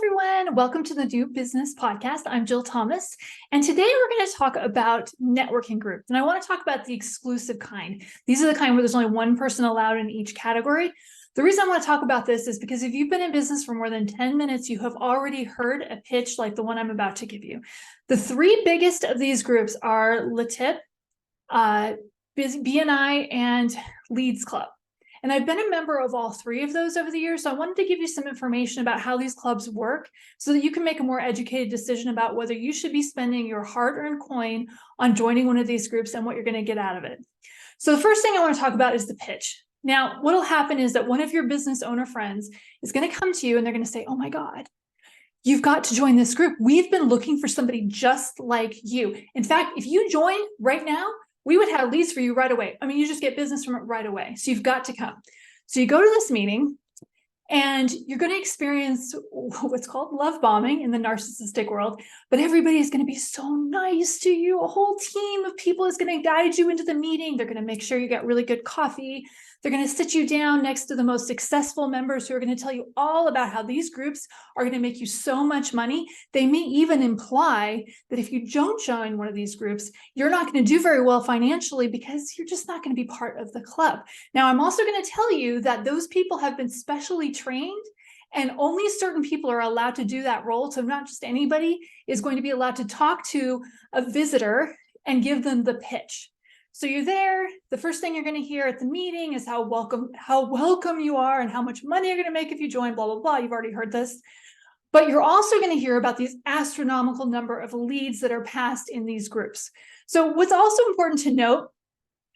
everyone. Welcome to the New Business Podcast. I'm Jill Thomas, and today we're going to talk about networking groups. And I want to talk about the exclusive kind. These are the kind where there's only one person allowed in each category. The reason I want to talk about this is because if you've been in business for more than 10 minutes, you have already heard a pitch like the one I'm about to give you. The three biggest of these groups are LeTip, BNI, and Leads Club. And I've been a member of all three of those over the years, so I wanted to give you some information about how these clubs work so that you can make a more educated decision about whether you should be spending your hard-earned coin on joining one of these groups and what you're going to get out of it. So the first thing I want to talk about is the pitch. Now, what will happen is that one of your business owner friends is going to come to you and they're going to say, "Oh my God, you've got to join this group. We've been looking for somebody just like you. In fact, if you join right now, we would have leads for you right away. I mean, you just get business from it right away. So you've got to come." So you go to this meeting and you're going to experience what's called love bombing in the narcissistic world, but everybody is going to be so nice to you. A whole team of people is going to guide you into the meeting. They're going to make sure you get really good coffee. They're going to sit you down next to the most successful members who are going to tell you all about how these groups are going to make you so much money. They may even imply that if you don't join one of these groups, you're not going to do very well financially because you're just not going to be part of the club. Now, I'm also going to tell you that those people have been specially trained and only certain people are allowed to do that role. So not just anybody is going to be allowed to talk to a visitor and give them the pitch. So you're there. The first thing you're going to hear at the meeting is how welcome you are and how much money you're going to make if you join, blah, blah, blah. You've already heard this. But you're also going to hear about these astronomical number of leads that are passed in these groups. So what's also important to note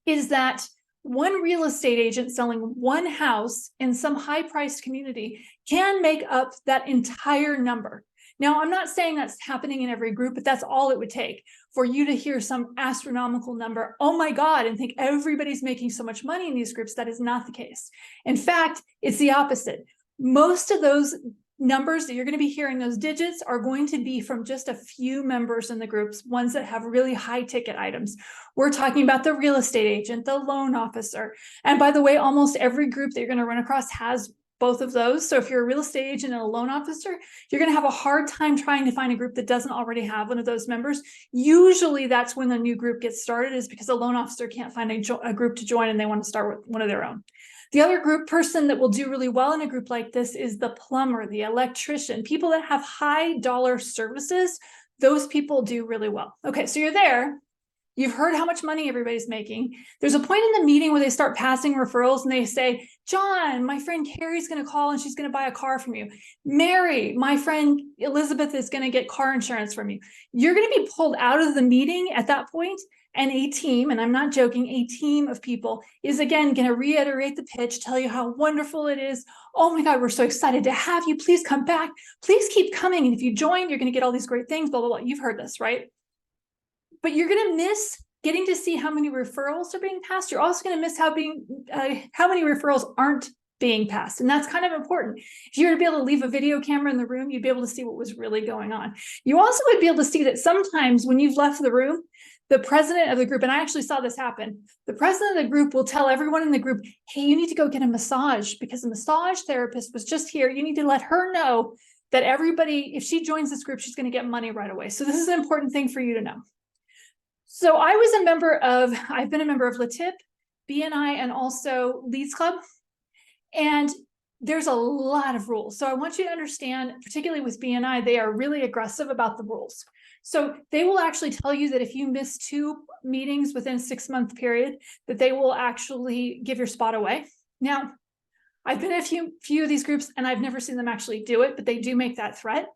is that one real estate agent selling one house in some high-priced community can make up that entire number. Now, I'm not saying that's happening in every group, but that's all it would take for you to hear some astronomical number, "Oh my God," and think everybody's making so much money in these groups. That is not the case. In fact, it's the opposite. Most of those numbers that you're going to be hearing, those digits, are going to be from just a few members in the groups, ones that have really high ticket items. We're talking about the real estate agent, the loan officer. And by the way, almost every group that you're going to run across has both of those. So if you're a real estate agent and a loan officer, you're going to have a hard time trying to find a group that doesn't already have one of those members. Usually that's when the new group gets started, is because a loan officer can't find a group to join and they want to start with one of their own. The other group person that will do really well in a group like this is the plumber, the electrician, people that have high dollar services. Those people do really well. Okay, so you're there. You've heard how much money everybody's making. There's a point in the meeting where they start passing referrals and they say, "John, my friend Carrie's going to call and she's going to buy a car from you. Mary, my friend Elizabeth is going to get car insurance from you." You're going to be pulled out of the meeting at that point, and a team, and I'm not joking, a team of people is again going to reiterate the pitch, tell you how wonderful it is. "Oh my God, we're so excited to have you. Please come back. Please keep coming. And if you join, you're going to get all these great things, blah, blah, blah." You've heard this, right? But you're going to miss getting to see how many referrals are being passed. You're also going to miss how many referrals aren't being passed. And that's kind of important. If you were to be able to leave a video camera in the room, you'd be able to see what was really going on. You also would be able to see that sometimes when you've left the room, the president of the group, and I actually saw this happen, the president of the group will tell everyone in the group, "Hey, you need to go get a massage because the massage therapist was just here. You need to let her know that everybody, if she joins this group, she's going to get money right away." So this is an important thing for you to know. So I've been a member of LeTip, BNI, and also Leads Club. And there's a lot of rules. So I want you to understand, particularly with BNI, they are really aggressive about the rules. So they will actually tell you that if you miss 2 meetings within a 6-month period, that they will actually give your spot away. Now, I've been in a few of these groups and I've never seen them actually do it, but they do make that threat.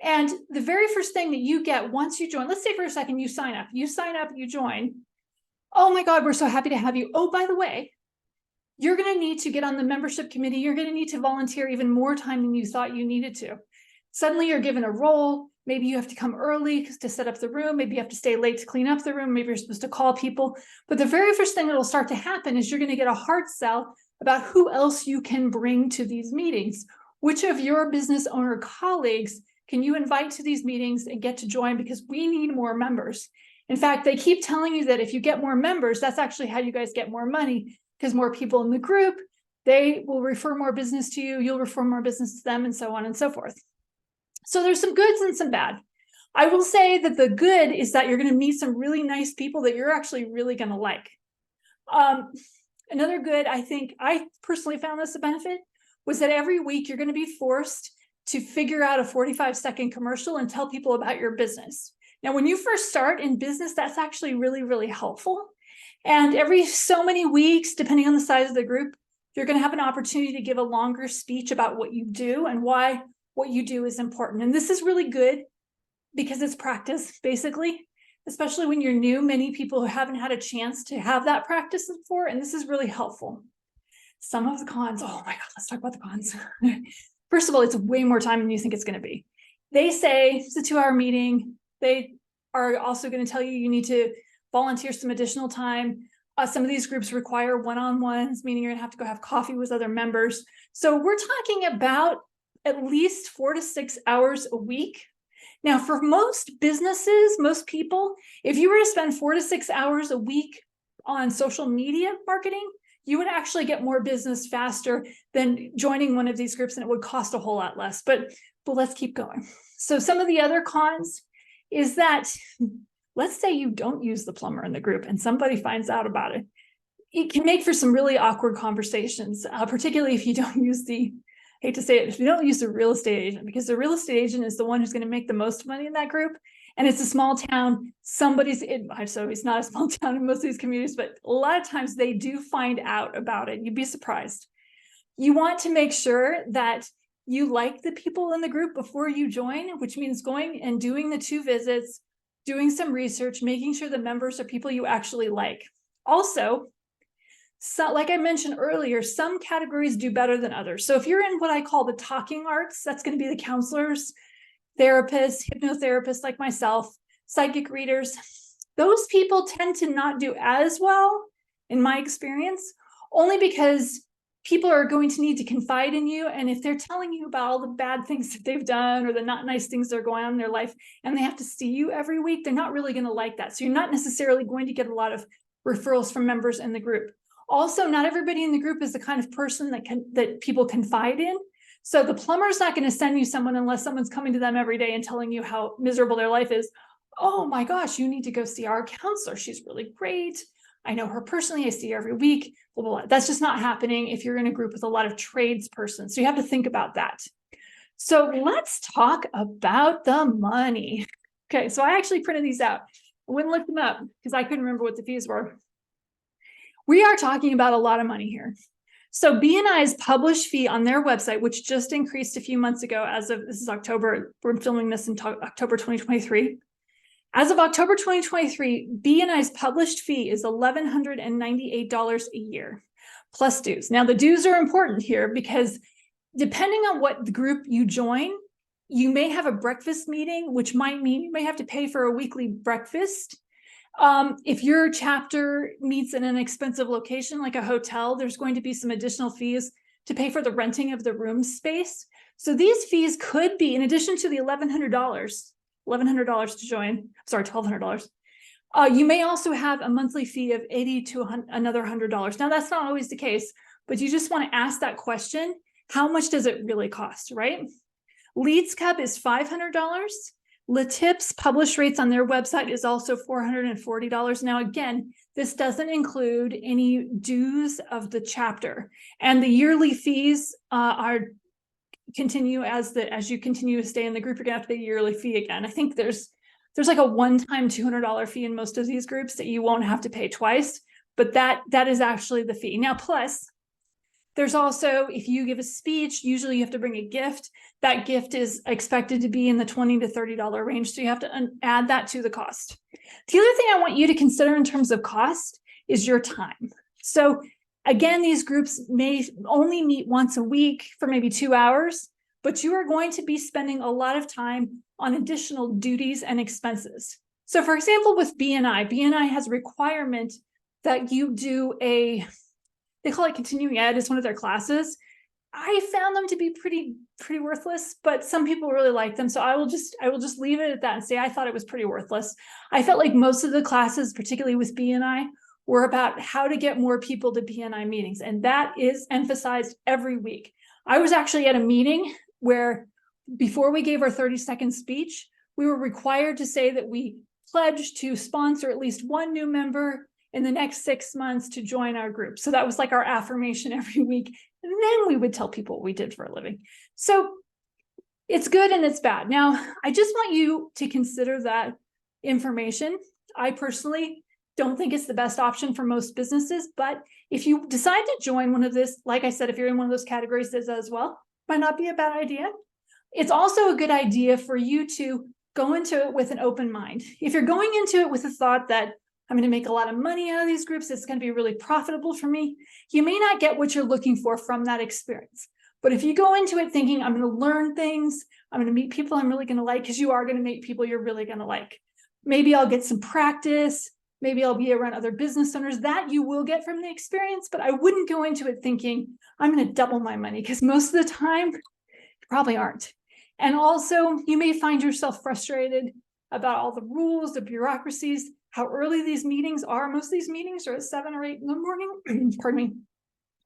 And the very first thing that you get once you join, let's say for a second you sign up, you join. "Oh my God, we're so happy to have you. Oh, by the way, you're going to need to get on the membership committee. You're going to need to volunteer even more time than you thought you needed to." Suddenly you're given a role. Maybe you have to come early to set up the room. Maybe you have to stay late to clean up the room. Maybe you're supposed to call people. But the very first thing that will start to happen is you're going to get a hard sell about who else you can bring to these meetings. Which of your business owner colleagues can you invite to these meetings and get to join, because we need more members. In fact, they keep telling you that if you get more members, that's actually how you guys get more money, because more people in the group, they will refer more business to you, you'll refer more business to them, and so on and so forth. So there's some goods and some bad. I will say that the good is that you're going to meet some really nice people that you're actually really going to like. Another good, I think I personally found this a benefit, was that every week you're going to be forced to figure out a 45-second commercial and tell people about your business. Now, when you first start in business, that's actually really, really helpful. And every so many weeks, depending on the size of the group, you're going to have an opportunity to give a longer speech about what you do and why what you do is important. And this is really good because it's practice, basically, especially when you're new. Many people haven't had a chance to have that practice before, and this is really helpful. Some of the cons, oh my God, let's talk about the cons. First of all, it's way more time than you think it's going to be. They say it's a 2-hour meeting. They are also going to tell you need to volunteer some additional time. Some of these groups require one-on-ones, meaning you're going to have to go have coffee with other members. So we're talking about at least 4 to 6 hours a week. Now, for most businesses, most people, if you were to spend 4 to 6 hours a week on social media marketing, you would actually get more business faster than joining one of these groups, and it would cost a whole lot less. But let's keep going. So some of the other cons is that, let's say you don't use the plumber in the group and somebody finds out about it. It can make for some really awkward conversations, particularly if you don't use I hate to say it, if you don't use the real estate agent, because the real estate agent is the one who's going to make the most money in that group. And it's a small town. So it's not a small town in most of these communities, but a lot of times they do find out about it. You'd be surprised. You want to make sure that you like the people in the group before you join, which means going and doing the 2 visits, doing some research, making sure the members are people you actually like. Also, so like I mentioned earlier, some categories do better than others. So if you're in what I call the talking arts, that's going to be the counselors, therapists, hypnotherapists like myself, psychic readers. Those people tend to not do as well, in my experience, only because people are going to need to confide in you. And if they're telling you about all the bad things that they've done or the not nice things that are going on in their life, and they have to see you every week, they're not really going to like that. So you're not necessarily going to get a lot of referrals from members in the group. Also, not everybody in the group is the kind of person that people confide in. So the plumber's not going to send you someone unless someone's coming to them every day and telling you how miserable their life is. Oh my gosh, you need to go see our counselor. She's really great. I know her personally. I see her every week. Blah, blah, blah. That's just not happening if you're in a group with a lot of tradespersons. So you have to think about that. So let's talk about the money. Okay, so I actually printed these out. I wouldn't look them up because I couldn't remember what the fees were. We are talking about a lot of money here. So BNI's published fee on their website, which just increased a few months ago, this is October, we're filming this in October 2023. As of October 2023, BNI's published fee is $1,198 a year, plus dues. Now, the dues are important here because depending on what group you join, you may have a breakfast meeting, which might mean you may have to pay for a weekly breakfast. If your chapter meets in an expensive location like a hotel, there's going to be some additional fees to pay for the renting of the room space. So these fees could be, in addition to the $1,100 to join, sorry, $1,200. You may also have a monthly fee of $80 to another $100. Now, that's not always the case, but you just want to ask that question. How much does it really cost, right? Leads Cup is $500. LaTip's published rates on their website is also $440. Now, again, this doesn't include any dues of the chapter, and the yearly fees continue as you continue to stay in the group. You're gonna have to pay a yearly fee again. I think there's like a one-time $200 fee in most of these groups that you won't have to pay twice, but that is actually the fee. Now, plus, there's also, if you give a speech, usually you have to bring a gift. That gift is expected to be in the $20 to $30 range. So you have to add that to the cost. The other thing I want you to consider in terms of cost is your time. So again, these groups may only meet once a week for maybe 2 hours, but you are going to be spending a lot of time on additional duties and expenses. So for example, with BNI has a requirement that you do they call it continuing ed. It's one of their classes. I found them to be pretty worthless, but some people really like them. So I will just leave it at that and say I thought it was pretty worthless. I felt like most of the classes, particularly with BNI, were about how to get more people to BNI meetings. And that is emphasized every week. I was actually at a meeting where before we gave our 30-second speech, we were required to say that we pledged to sponsor at least one new member in the next 6 months to join our group. So that was like our affirmation every week. And then we would tell people what we did for a living. So it's good and it's bad. Now, I just want you to consider that information. I personally don't think it's the best option for most businesses, but if you decide to join one of this, like I said, if you're in one of those categories as well, might not be a bad idea. It's also a good idea for you to go into it with an open mind. If you're going into it with the thought that I'm going to make a lot of money out of these groups, it's going to be really profitable for me, you may not get what you're looking for from that experience. But if you go into it thinking, I'm going to learn things, I'm going to meet people I'm really going to like, because you are going to meet people you're really going to like. Maybe I'll get some practice. Maybe I'll be around other business owners. That you will get from the experience, but I wouldn't go into it thinking, I'm going to double my money, because most of the time, you probably aren't. And also, you may find yourself frustrated about all the rules, the bureaucracies, how early these meetings are. Most of these meetings are at 7 or 8 in the morning. Pardon me.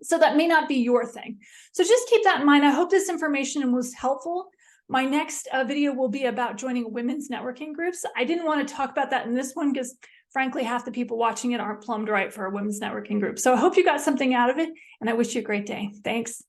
So that may not be your thing. So just keep that in mind. I hope this information was helpful. My next video will be about joining women's networking groups. I didn't want to talk about that in this one because, frankly, half the people watching it aren't plumbed right for a women's networking group. So I hope you got something out of it, and I wish you a great day. Thanks.